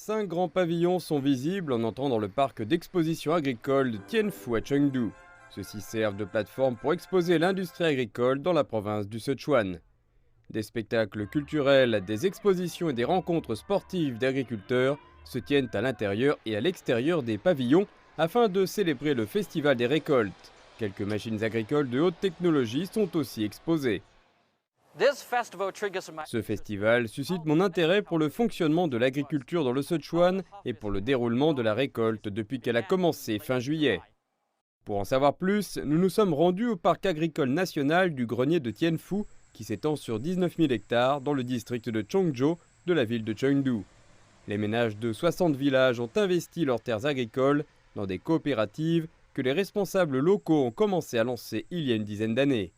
5 grands pavillons sont visibles en entrant dans le parc d'exposition agricole de Tianfu à Chengdu. Ceux-ci servent de plateforme pour exposer l'industrie agricole dans la province du Sichuan. Des spectacles culturels, des expositions et des rencontres sportives d'agriculteurs se tiennent à l'intérieur et à l'extérieur des pavillons afin de célébrer le festival des récoltes. Quelques machines agricoles de haute technologie sont aussi exposées. Ce festival suscite mon intérêt pour le fonctionnement de l'agriculture dans le Sichuan et pour le déroulement de la récolte depuis qu'elle a commencé fin juillet. Pour en savoir plus, nous nous sommes rendus au parc agricole national du grenier de Tianfu qui s'étend sur 19 000 hectares dans le district de Chongzhou de la ville de Chengdu. Les ménages de 60 villages ont investi leurs terres agricoles dans des coopératives que les responsables locaux ont commencé à lancer il y a une dizaine d'années.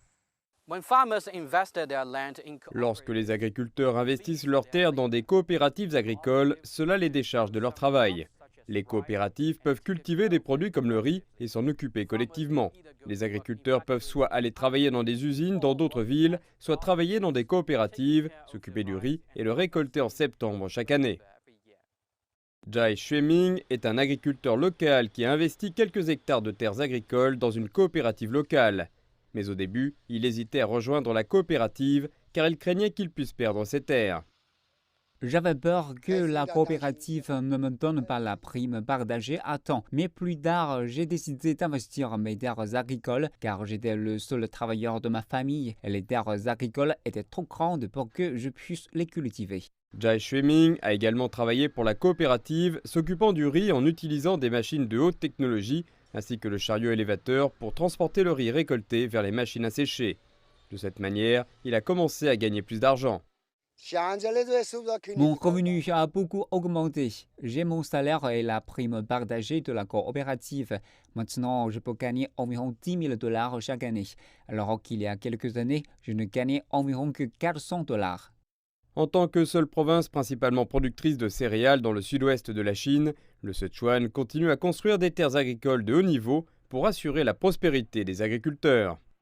Lorsque les agriculteurs investissent leurs terres dans des coopératives agricoles, cela les décharge de leur travail. Les coopératives peuvent cultiver des produits comme le riz et s'en occuper collectivement. Les agriculteurs peuvent soit aller travailler dans des usines dans d'autres villes, soit travailler dans des coopératives, s'occuper du riz et le récolter en septembre chaque année. Jai Xueming est un agriculteur local qui a investi quelques hectares de terres agricoles dans une coopérative locale. Mais au début, il hésitait à rejoindre la coopérative car il craignait qu'il puisse perdre ses terres. J'avais peur que la coopérative ne me donne pas la prime partagée à temps. Mais plus tard, j'ai décidé d'investir mes terres agricoles car j'étais le seul travailleur de ma famille et les terres agricoles étaient trop grandes pour que je puisse les cultiver. Jai Xueming a également travaillé pour la coopérative, s'occupant du riz en utilisant des machines de haute technologie ainsi que le chariot élévateur pour transporter le riz récolté vers les machines à sécher. De cette manière, il a commencé à gagner plus d'argent. Mon revenu a beaucoup augmenté. J'ai mon salaire et la prime partagée de la coopérative. Maintenant, je peux gagner environ 10 000 $ chaque année, alors qu'il y a quelques années, je ne gagnais environ que 400 $. En tant que seule province principalement productrice de céréales dans le sud-ouest de la Chine, le Sichuan continue à construire des terres agricoles de haut niveau pour assurer la prospérité des agriculteurs.